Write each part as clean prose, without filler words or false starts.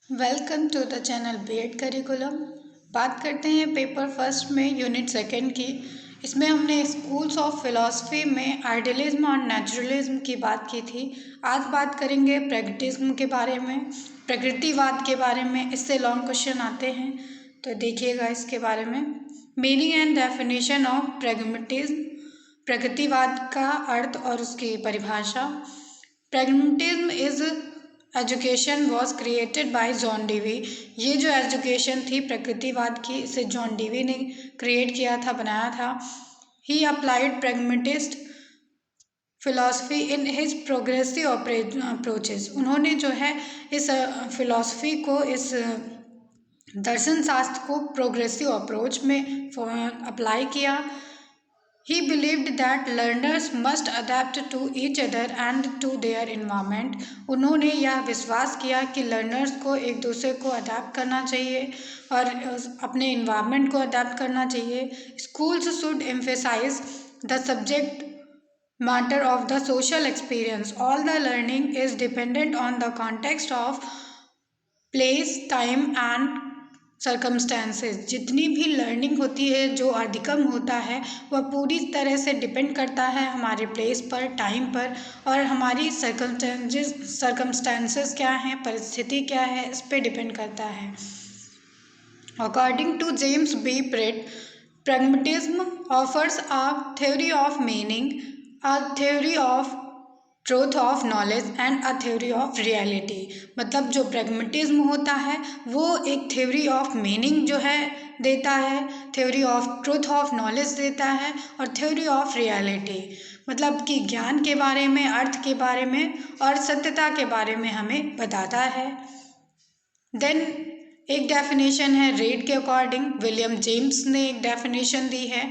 Welcome to the channel BEd curriculum. बात करते हैं पेपर फर्स्ट में यूनिट सेकंड की। इसमें हमने स्कूल्स ऑफ फिलॉसफी में आइडियलिज्म और नेचुरलिज्म की बात की थी। आज बात करेंगे प्रैग्मेटिज्म के बारे में, प्रकृतिवाद के बारे में। इससे लॉन्ग क्वेश्चन आते हैं तो देखिएगा इसके बारे में। Meaning and definition of pragmatism, प्रकृतिवाद का अर्थ और उसकी परिभाषा। Pragmatism is education was created by John Dewey. ये जो एजुकेशन थी प्रकृतिवाद की, इसे जॉन डीवी ने क्रिएट किया था, बनाया था। He applied pragmatist philosophy in his progressive approaches. उन्होंने जो है इस फिलॉसफी को, इस दर्शन शास्त्र को प्रोग्रेसिव अप्रोच में अप्लाई किया। He believed that learners must adapt to each other and to their environment. उन्होंने यह विश्वास किया कि लर्नर्स को एक दूसरे को अडेप्ट करना चाहिए और अपने इन्वायरमेंट को अडेप्ट करना चाहिए। Schools should emphasize the subject matter of the social experience. All the learning is dependent on the context of place, time and circumstances. जितनी भी लर्निंग होती है, जो अधिगम होता है, वह पूरी तरह से डिपेंड करता है हमारे प्लेस पर, टाइम पर और हमारी सर्कमस्टेंसेस क्या हैं, परिस्थिति क्या है, इस पे डिपेंड करता है। According to James B Pratt, pragmatism offers a theory of meaning, a theory of truth of knowledge and a theory of reality. मतलब जो प्रैग्मेटिज्म होता है वो एक थ्योरी ऑफ मीनिंग जो है देता है, theory of truth of knowledge देता है और थ्योरी ऑफ रियलिटी, मतलब कि ज्ञान के बारे में, अर्थ के बारे में और सत्यता के बारे में हमें बताता है। देन एक डेफिनेशन है रीड के अकॉर्डिंग। विलियम जेम्स ने एक डेफिनेशन दी है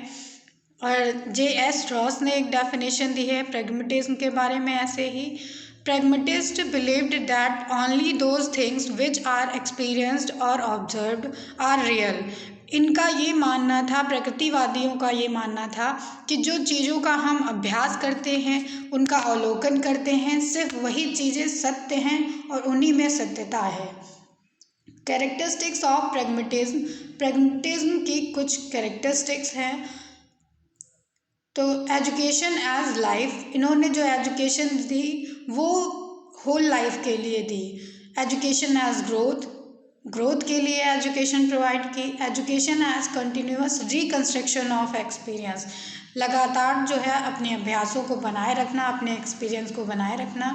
और जे.एस. रॉस ने एक डेफिनेशन दी है प्रैग्मेटिज्म के बारे में ऐसे ही। Pragmatist believed that only those things which are experienced और ऑब्जर्व्ड आर रियल। इनका ये मानना था, प्रकृतिवादियों का ये मानना था कि जो चीज़ों का हम अभ्यास करते हैं, उनका अवलोकन करते हैं, सिर्फ वही चीज़ें सत्य हैं और उन्हीं में सत्यता है। कैरेक्टरिस्टिक्स ऑफ प्रैग्मेटिज्म, प्रैग्मेटिज्म की कुछ कैरेक्टरिस्टिक्स हैं। तो एजुकेशन एज लाइफ, इन्होंने जो एजुकेशन दी वो होल लाइफ के लिए दी। एजुकेशन एज ग्रोथ, ग्रोथ के लिए एजुकेशन प्रोवाइड की। Education as continuous reconstruction of experience, लगातार जो है अपने अभ्यासों को बनाए रखना, अपने एक्सपीरियंस को बनाए रखना।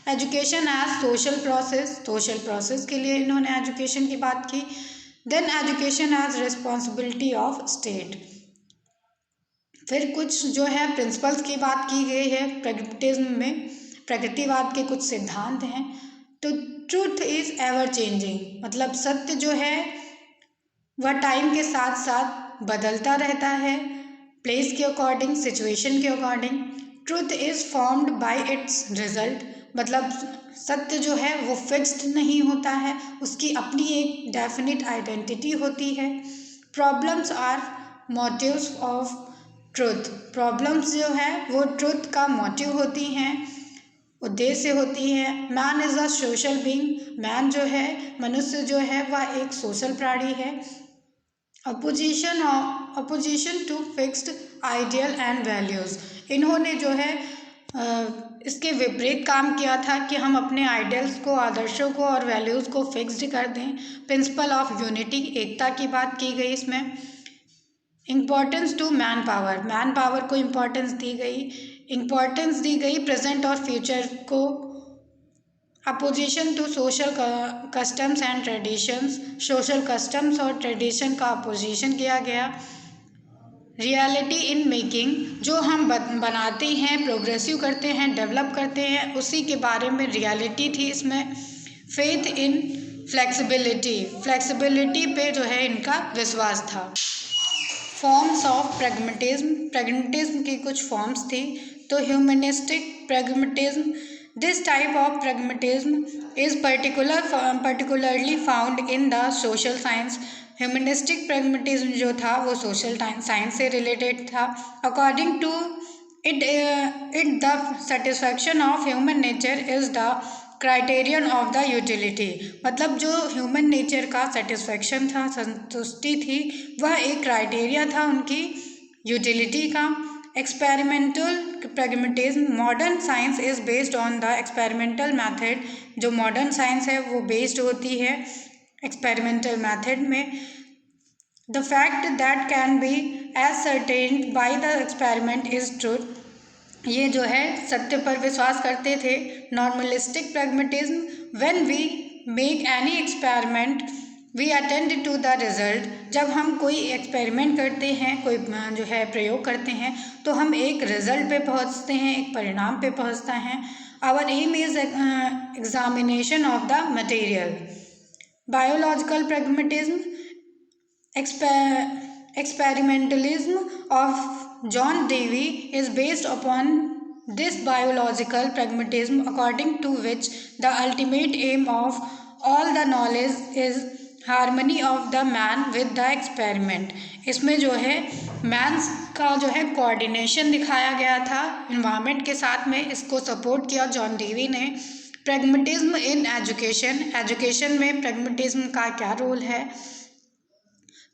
Education as social process, social process के लिए इन्होंने एजुकेशन की बात की। Then education as responsibility of state. फिर कुछ जो है प्रिंसिपल्स की बात की गई है प्रैग्मेटिज्म में, प्रकृतिवाद के कुछ सिद्धांत हैं। तो ट्रूथ इज एवर चेंजिंग, मतलब सत्य जो है वह टाइम के साथ साथ बदलता रहता है, प्लेस के अकॉर्डिंग, सिचुएशन के according. Truth is formed by it's result, मतलब सत्य जो है वो फिक्स्ड नहीं होता है, उसकी अपनी एक डेफिनिट आइडेंटिटी होती है। Problems are motives of truth, problems जो है वो ट्रुथ का मोटिव होती हैं, उद्देश्य होती है। Man is a social being, man जो है, मनुष्य जो है वह एक सोशल प्राणी है। Opposition to fixed ideal and values, इन्होंने जो है इसके विपरीत काम किया था कि हम अपने आइडियल्स को, आदर्शों को और वैल्यूज़ को फिक्स्ड कर दें। प्रिंसिपल ऑफ यूनिटी, एकता की बात की गई इसमें। Importance to man power, man power को इम्पॉर्टेंस दी गई, इम्पॉर्टेंस दी गई प्रेजेंट और फ्यूचर को। Opposition to social customs and traditions, social customs और ट्रेडिशन का अपोजिशन किया गया। रियलिटी इन मेकिंग, जो हम बनाते हैं, प्रोग्रेसिव करते हैं, डेवलप करते हैं, उसी के बारे में रियलिटी थी इसमें। फेथ इन फ्लेक्सिबिलिटी, फ्लेक्सिबिलिटी पे जो है इनका विश्वास था। फॉर्म्स ऑफ प्रैग्मेटिज्म, प्रैग्मेटिज्म की कुछ फॉर्म्स थी। तो humanistic pragmatism, this type of pragmatism is particularly found in the social science. Humanistic pragmatism जो था वो सोशल साइंस से रिलेटेड था। According to it the satisfaction of human nature is the criterion of the utility, मतलब जो human nature का satisfaction था, संतुष्टि थी, वह एक क्राइटेरिया था उनकी यूटिलिटी का। Experimental pragmatism, modern science is based on the experimental method. जो मॉडर्न साइंस है वो बेस्ड होती है एक्सपेरिमेंटल मैथड में। The fact that can be ascertained by the experiment is truth, ये जो है सत्य पर विश्वास करते थे। Normalistic pragmatism, when we make any experiment we attend to the result, जब हम कोई एक्सपेरिमेंट करते हैं, कोई जो है प्रयोग करते हैं, तो हम एक रिजल्ट पे पहुंचते हैं, एक परिणाम पे पहुंचते हैं। Our aim is examination of the material. Biological pragmatism, experimentalism of John Dewey is based upon this biological pragmatism, according to which the ultimate aim of all the knowledge is harmony of the man with the experiment। इसमें जो है mains का जो है coordination दिखाया गया था environment के साथ में, इसको सपोर्ट किया जॉन डेवी ने। प्रैग्मेटिज्म इन एजुकेशन, एजुकेशन में प्रैग्मेटिज्म का क्या रोल है,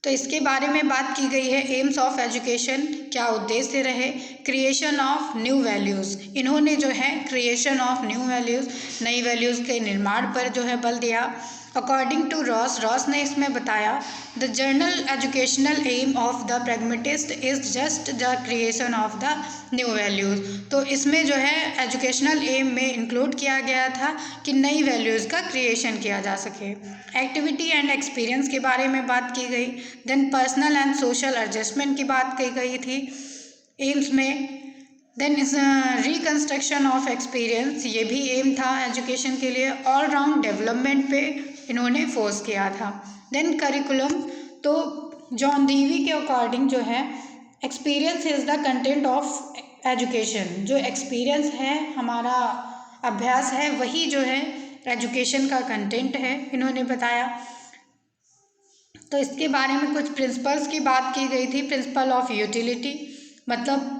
तो इसके बारे में बात की गई है। एम्स ऑफ एजुकेशन, क्या उद्देश्य रहे। क्रिएशन ऑफ न्यू वैल्यूज़, इन्होंने जो है क्रिएशन ऑफ न्यू वैल्यूज़, नई वैल्यूज़ के निर्माण पर जो है बल दिया। अकॉर्डिंग टू रॉस, रॉस ने इसमें बताया the general educational aim of the pragmatist is just the creation of the new values. तो इसमें जो है एजुकेशनल एम में इंक्लूड किया गया था कि नई वैल्यूज़ का क्रिएशन किया जा सके। एक्टिविटी एंड एक्सपीरियंस के बारे में बात की गई। Then personal and social adjustment की बात की गई थी एम्स में। देन इस रिकन्स्ट्रक्शन ऑफ एक्सपीरियंस, ये भी एम था एजुकेशन के लिए। ऑल राउंड डेवलपमेंट पे इन्होंने फोर्स किया था। देन करिकुलम, तो जॉन डीवी के अकॉर्डिंग जो है experience is the content of education, जो एक्सपीरियंस है, हमारा अभ्यास है, वही जो है एजुकेशन का कंटेंट है, इन्होंने बताया। तो इसके बारे में कुछ प्रिंसिपल्स की बात की गई थी। प्रिंसिपल ऑफ यूटिलिटी, मतलब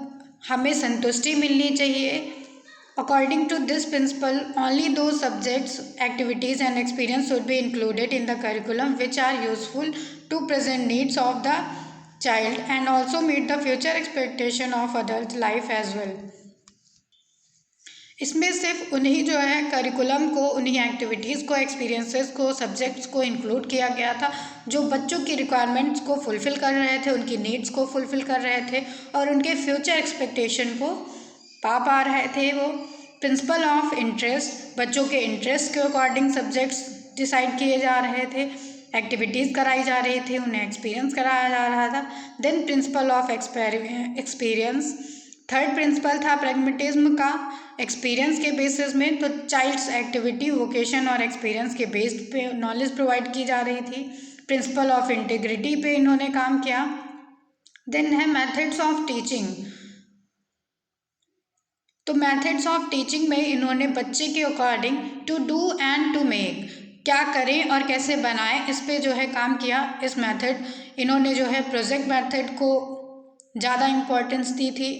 हमें संतुष्टि मिलनी चाहिए। According to this principle only those subjects, activities and experience should be included in the curriculum which are useful to present needs of the child and also meet the future expectation of adult life as well. इसमें सिर्फ उन्हीं जो है curriculum को, उन्हीं activities को, experiences को, subjects को इंक्लूड किया गया था जो बच्चों की रिक्वायरमेंट्स को फुलफ़िल कर रहे थे, उनकी नीड्स को फुलफ़िल कर रहे थे और उनके फ्यूचर एक्सपेक्टेशन को पा रहे थे वो। प्रिंसिपल ऑफ इंटरेस्ट, बच्चों के इंटरेस्ट के अकॉर्डिंग सब्जेक्ट्स डिसाइड किए जा रहे थे, एक्टिविटीज़ कराई जा रही थी, उन्हें एक्सपीरियंस कराया जा रहा था। Then principle of experience, third principle था प्रैग्मेटिज्म का एक्सपीरियंस के बेसिस में। तो चाइल्ड्स एक्टिविटी, वोकेशन और एक्सपीरियंस के बेस्ड पे नॉलेज प्रोवाइड की जा रही थी। प्रिंसिपल ऑफ इंटीग्रिटी पे इन्होंने काम किया। देन है मेथड्स ऑफ टीचिंग, तो मेथड्स ऑफ टीचिंग में इन्होंने बच्चे के according to do and to make, क्या करें और कैसे बनाएं, इस पे जो है काम किया। इस मेथड इन्होंने जो है प्रोजेक्ट मेथड को ज़्यादा इम्पोर्टेंस दी थी।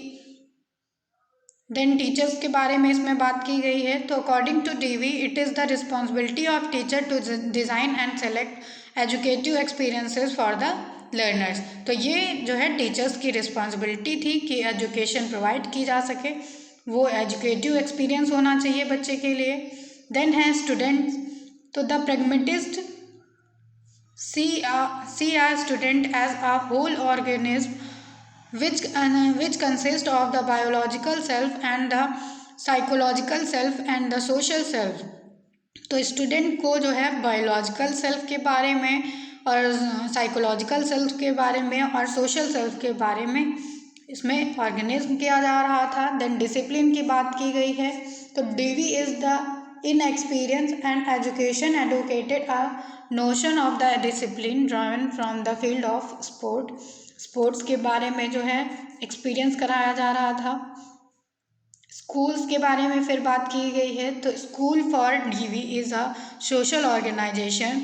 देन टीचर्स के बारे में इसमें बात की गई है। तो according to Dewey it is the responsibility of teacher to design and select educative experiences for the learners. तो ये जो है टीचर्स की रिस्पॉन्सिबिलिटी थी कि एजुकेशन प्रोवाइड की जा सके, वो एजुकेटिव एक्सपीरियंस होना चाहिए बच्चे के लिए। देन है स्टूडेंट्स, तो the pragmatist see a student as a whole organism which consist of the biological self and the psychological self and the social self। तो स्टूडेंट को जो है बायोलॉजिकल सेल्फ के बारे में और साइकोलॉजिकल सेल्फ के बारे में और सोशल सेल्फ के बारे में इसमें ऑर्गेनिज्म किया जा रहा था। देन डिसिप्लिन की बात की गई है। तो Dewey is the in experience and education advocated a notion of the discipline drawn from the field of sport. Sports के बारे में जो है एक्सपीरियंस कराया जा रहा था। स्कूल्स के बारे में फिर बात की गई है। तो school for Dewey is a social organization.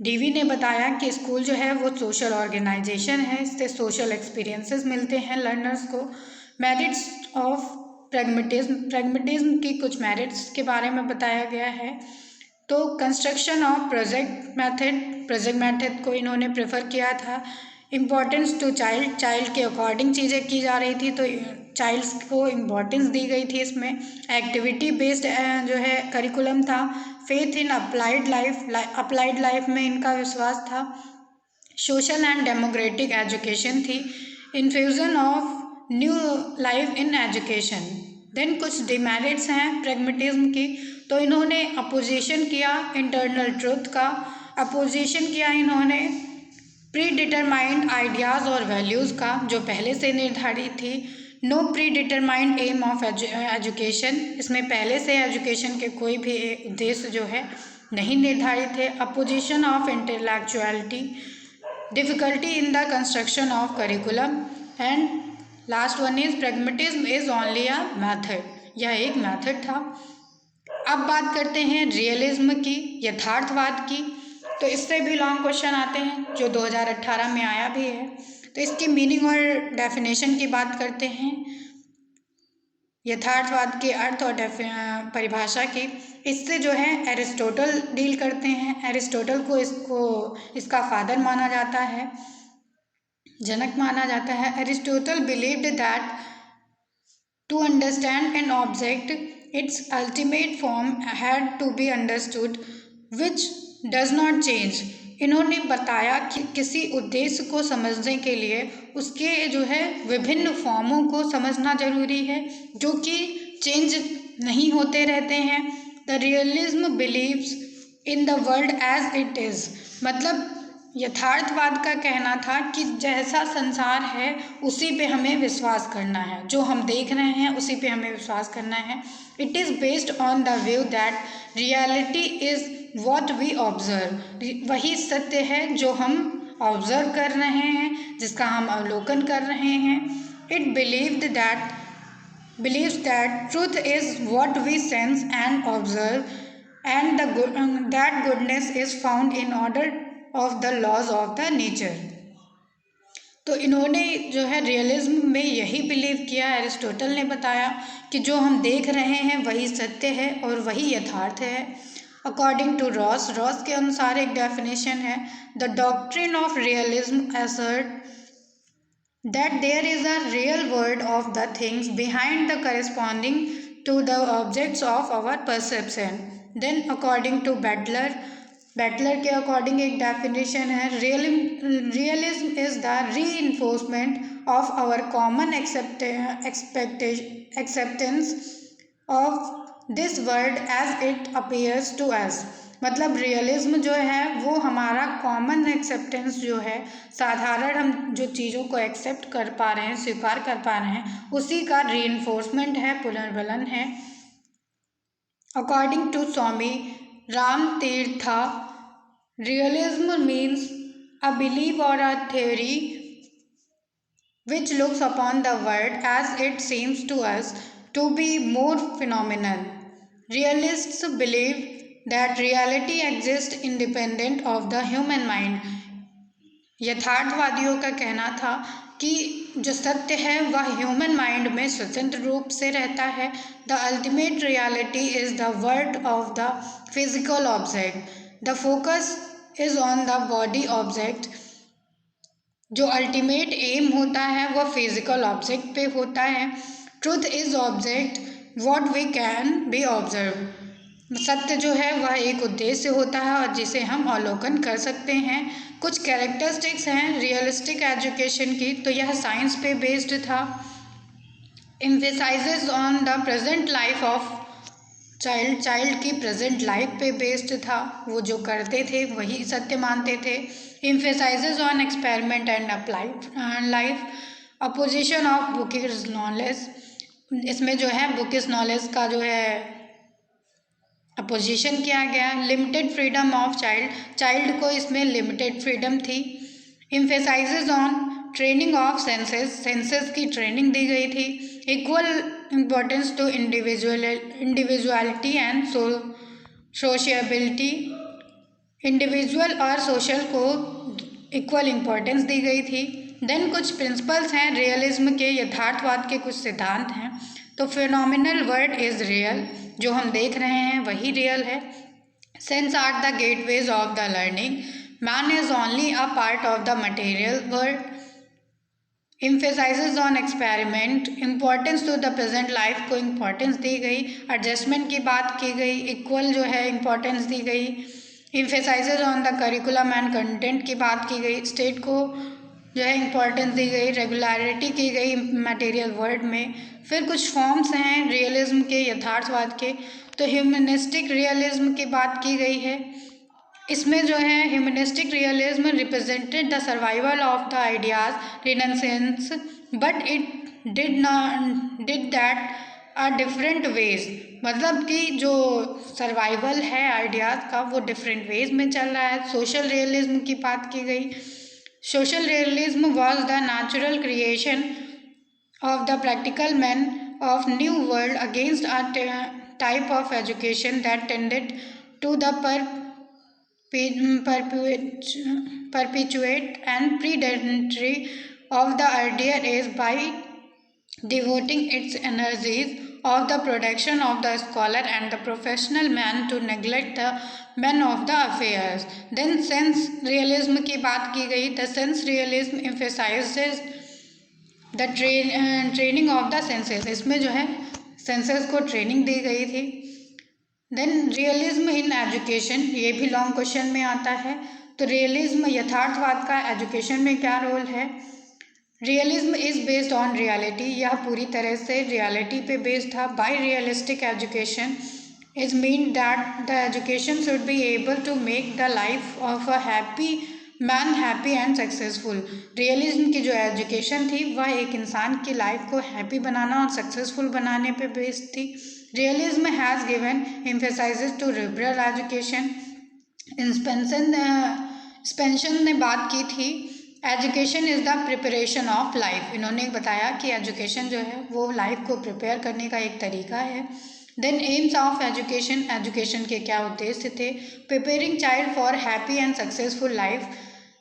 Dewey ने बताया कि स्कूल जो है वो सोशल ऑर्गेनाइजेशन है, इससे सोशल एक्सपीरियंसेस मिलते हैं लर्नर्स को। मेरिट्स ऑफ प्रैग्मेटिज्म की कुछ मेरिट्स के बारे में बताया गया है। तो कंस्ट्रक्शन ऑफ प्रोजेक्ट मेथड को इन्होंने प्रेफर किया था। इम्पोर्टेंस टू चाइल्ड के अकॉर्डिंग चीज़ें की जा रही थी, तो चाइल्ड्स को इम्पोर्टेंस दी गई थी इसमें। एक्टिविटी बेस्ड जो है करिकुलम था। फेथ इन अप्लाइड लाइफ में इनका विश्वास था। सोशल एंड डेमोक्रेटिक एजुकेशन थी। Infusion of new life in education. Then कुछ डिमेरिट्स हैं प्रैग्मेटिज्म की। तो इन्होंने अपोजिशन किया इंटरनल ट्रुथ का, अपोजिशन किया इन्होंने प्री डिटरमाइंड आइडियाज़ और वैल्यूज़ का जो पहले से निर्धारित थी। No predetermined aim of education, इसमें पहले से एजुकेशन के कोई भी उद्देश्य जो है नहीं निर्धारित है। Opposition of intellectuality, difficulty in the construction of curriculum, and last one is pragmatism is only a method, यह एक मैथड था। अब बात करते हैं रियलिज्म की, यथार्थवाद की। तो इससे भी लॉन्ग क्वेश्चन आते हैं जो 2018 में आया भी है। तो इसकी मीनिंग और डेफिनेशन की बात करते हैं, यथार्थवाद के अर्थ और परिभाषा की। इससे जो है एरिस्टोटल डील करते हैं। एरिस्टोटल को इसका फादर माना जाता है, जनक माना जाता है। Aristotle believed that to understand an object its ultimate form had to be understood which does not change. इन्होंने बताया कि किसी उद्देश्य को समझने के लिए उसके जो है विभिन्न फॉर्मों को समझना जरूरी है जो कि चेंज नहीं होते रहते हैं। The realism believes in the world as it is, मतलब यथार्थवाद का कहना था कि जैसा संसार है उसी पे हमें विश्वास करना है, जो हम देख रहे हैं उसी पे हमें विश्वास करना है। It is based on the view that reality is what we observe, वही सत्य है जो हम ऑब्जर्व कर रहे हैं, जिसका हम अवलोकन कर रहे हैं। It believes that truth is what we sense and observe, and that goodness is found in order of the laws of the nature। तो इन्होंने जो है रियलिज्म में यही बिलीव किया, एरिस्टोटल ने बताया कि जो हम देख रहे हैं वही सत्य है और वही यथार्थ है। अकॉर्डिंग टू रॉस के अनुसार एक डेफिनेशन है, the doctrine of realism assert that there is a real world of the things behind the corresponding to the objects of our perception। Then according to Butler के according एक definition है, realism is the reinforcement of our common acceptance of this world as it appears to us। मतलब realism जो है वो हमारा common acceptance जो है, साधारण हम जो चीज़ों को एक्सेप्ट कर पा रहे हैं, स्वीकार कर पा रहे हैं, उसी का रीइंफोर्समेंट है, पुनर्बलन है। According to Swami Ramatirtha, realism means a believe और a theory which looks upon the world as it seems to us to be more phenomenal। Realists believe that reality exists independent of the human mind। यथार्थवादियों का कहना था कि जो सत्य है वह human mind में स्वतंत्र रूप से रहता है। The ultimate reality is the world of the physical object, the focus is on the body object. जो अल्टीमेट एम होता है वह फिजिकल ऑब्जेक्ट पे होता है। Truth is object what we can be observe, सत्य जो है वह एक उद्देश्य होता है और जिसे हम अवलोकन कर सकते हैं। कुछ कैरेक्टरिस्टिक्स हैं रियलिस्टिक एजुकेशन की, तो यह साइंस पे बेस्ड था। Emphasises on the present life of child की प्रेजेंट लाइफ पे बेस्ड था, वो जो करते थे वही सत्य मानते थे। Emphasises on experiment and applied life. Opposition of bookish knowledge, इसमें जो है बुकिश नॉलेज का जो है अपोजिशन किया गया। लिमिटेड फ्रीडम ऑफ चाइल्ड को इसमें लिमिटेड फ्रीडम थी। Emphasizes on training of senses की ट्रेनिंग दी गई थी। Equal importance to individuality and sociability, individual और सोशल को इक्वल इम्पोर्टेंस दी गई थी। देन कुछ प्रिंसिपल्स हैं रियलिज्म के, यथार्थवाद के कुछ सिद्धांत हैं। तो फिनोमिनल वर्ल्ड इज रियल, जो हम देख रहे हैं वही रियल है। Sense are the gateways of the learning, man is only a part of the material world, emphasises on experiment, importance to the present life को इम्पोर्टेंस दी गई, एडजस्टमेंट की बात की गई, इक्वल जो है इम्पोर्टेंस दी गई, emphasises on the curriculum and content की बात की गई, स्टेट को जो है इम्पोर्टेंस दी गई, रेगुलरिटी की गई मटेरियल वर्ल्ड में। फिर कुछ फॉर्म्स हैं रियलिज्म के, यथार्थवाद के। तो ह्यूमनिस्टिक रियलिज्म की बात की गई है। इसमें जो है humanistic realism represented the survival of the ideas renaissance, but it did that a different ways, मतलब कि जो सर्वाइवल है आइडियाज़ का वो डिफरेंट वेज में चल रहा है। सोशल रियलिज्म की बात की गई। Social realism was the natural creation of the practical men of new world against a type of education that tended to the perpetuate and predatory of the earlier age by devoting its energies of the production of the scholar and the professional man to neglect the men of the affairs. Then sense realism की बात की गई। The sense realism emphasizes the training of the senses, इसमें जो है senses को training दी गई थी। देन रियलिज्म इन एजुकेशन, ये भी लॉन्ग क्वेश्चन में आता है। तो रियलिज्म यथार्थवाद का एजुकेशन में क्या रोल है। Realism is based on reality, यह पूरी तरह से रियलिटी पे बेस्ड था। By realistic education is mean that the education should be able to make the life of a happy man happy and successful. Realism की जो education थी वह एक इंसान की लाइफ को हैप्पी बनाना और सक्सेसफुल बनाने पे बेस्ड थी। Realism has given emphasises to liberal education. Spencer ने बात की थी education is the preparation of life, इन्होंने बताया कि एजुकेशन जो है वो लाइफ को प्रिपेयर करने का एक तरीका है। Then aims of education, education के क्या उद्देश्य थे। Preparing child for happy and successful life,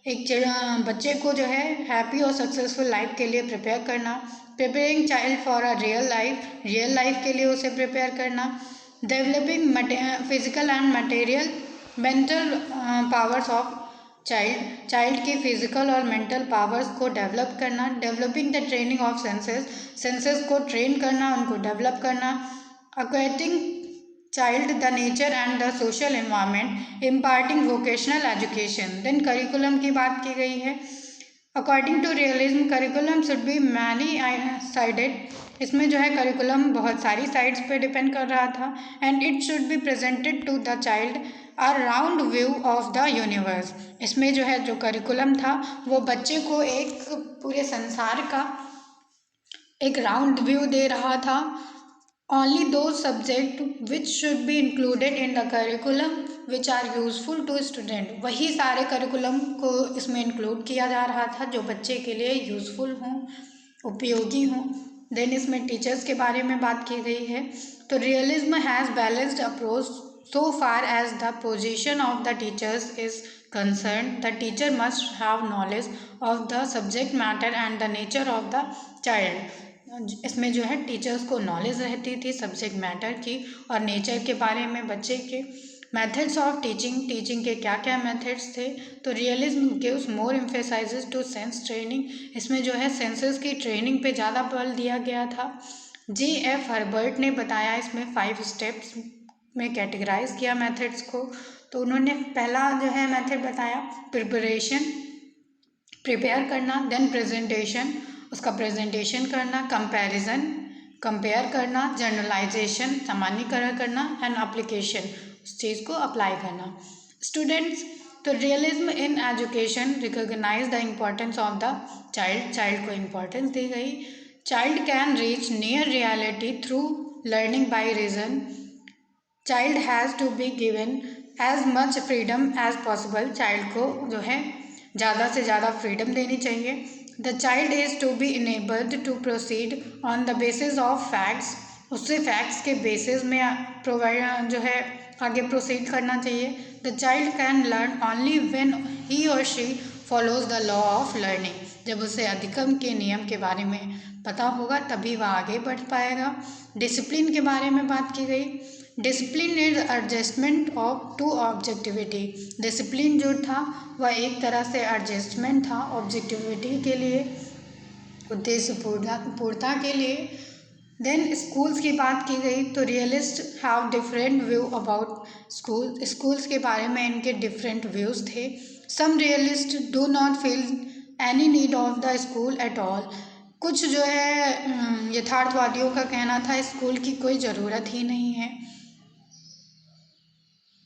एक बच्चे को जो है हैप्पी और सक्सेसफुल लाइफ के लिए प्रिपेयर करना। Preparing child for a real life के लिए उसे प्रिपेयर करना। Developing physical and material mental powers of child की फिजिकल और मेंटल पावर्स को डेवलप करना। Developing the training of senses को ट्रेन करना, उनको डेवलप करना। Acquainting child the nature and the social environment, imparting vocational education. Then curriculum की बात की गई है। According to realism curriculum should be many sided, इसमें जो है करिकुलम बहुत सारी साइड्स पे डिपेंड कर रहा था। And it should be presented to the child a round view of the universe, इसमें जो है जो करिकुलम था वो बच्चे को एक पूरे संसार का एक राउंड व्यू दे रहा था। Only those subjects which should be included in the curriculum which are useful to student, वही सारे करिकुलम को इसमें इंक्लूड किया जा रहा था जो बच्चे के लिए यूज़फुल हों, उपयोगी हों। देन इसमें टीचर्स के बारे में बात की गई है। तो realism has balanced approach so far as the position of the teachers is concern. The teacher must have knowledge of the subject matter and the nature of the child, इसमें जो है टीचर्स को नॉलेज रहती थी subject matter की और nature के बारे में बच्चे के। मेथड्स ऑफ टीचिंग के क्या क्या मेथड्स थे। तो realism gives more emphasizes to sense training, इसमें जो है सेंसेस की ट्रेनिंग पे ज़्यादा बल दिया गया था। J.F. हर्बर्ट ने बताया इसमें 5 स्टेप्स में कैटेगराइज किया मेथड्स को। तो उन्होंने पहला जो है मेथड बताया प्रिपरेशन, प्रिपेयर करना। देन प्रेजेंटेशन, उसका प्रेजेंटेशन करना। कंपैरिजन, कंपेयर करना। जनरलाइजेशन, सामान्यीकरण करना। एंड एप्लीकेशन, उस चीज़ को अप्लाई करना। स्टूडेंट्स, तो realism in education recognize the importance of the child को इम्पोर्टेंस दी गई। Child can reach near reality through learning by reason. Child has to be given as much freedom as possible, child को जो है ज़्यादा से ज़्यादा फ्रीडम देनी चाहिए। The child is to be enabled to proceed on the basis of facts, उससे facts के बेसिस में प्रोवाइड जो है आगे प्रोसीड करना चाहिए। The child can learn only when he और she follows the law of learning, जब उसे अधिगम के नियम के बारे में पता होगा तभी वह आगे बढ़ पाएगा। डिसिप्लिन के बारे में बात की गई। Discipline is adjustment of to objectivity. Discipline जो था वह एक तरह से एडजस्टमेंट था ऑब्जेक्टिविटी के लिए, उद्देश्य पूर्णता के लिए। देन स्कूल्स की बात की गई तो realist have different view about schools के बारे में इनके डिफरेंट व्यूज़ थे। Some realist do not feel any need of the school at all. कुछ जो है यथार्थवादियों का कहना था स्कूल की कोई ज़रूरत ही नहीं है।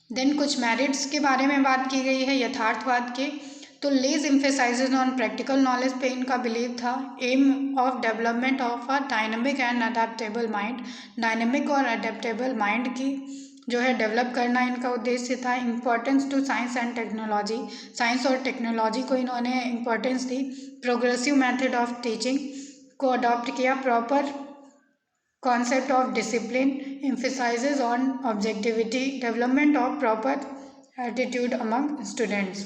देन कुछ मेरिट्स के बारे में बात की गई है यथार्थवाद के। तो less emphasizes on practical knowledge पे इनका बिलीव था। Aim of development of a dynamic and adaptable mind. Dynamic और अडेप्टेबल माइंड की जो है डेवलप करना इनका उद्देश्य था। Importance to science and technology. Science और टेक्नोलॉजी को इन्होंने इम्पोर्टेंस दी। प्रोग्रेसिव मेथड ऑफ टीचिंग को अडॉप्ट किया। Proper concept of discipline emphasizes on objectivity, development of proper attitude among students.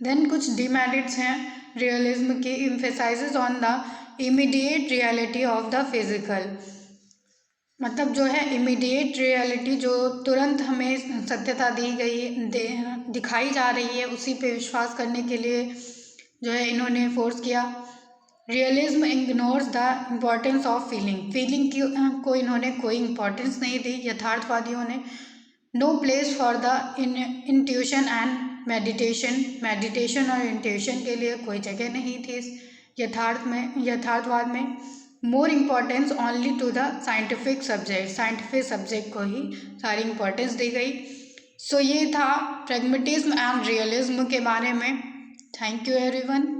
then कुछ demerits हैं realism की। emphasizes on the immediate reality of the physical। मतलब जो है immediate reality जो तुरंत हमें सत्यता दी गई दिखाई जा रही है उसी पे विश्वास करने के लिए जो है इन्होंने फोर्स किया। Realism ignores the importance of feeling को इन्होंने कोई इम्पोर्टेंस नहीं दी यथार्थवादियों ने। No place for the intuition and meditation और इंट्यूशन के लिए कोई जगह नहीं थी यथार्थवाद में। More importance only to the scientific subject को ही सारी इम्पोर्टेंस दी गई। सो ये था प्रैग्मेटिज्म एंड रियलिज्म के बारे में। Thank you everyone.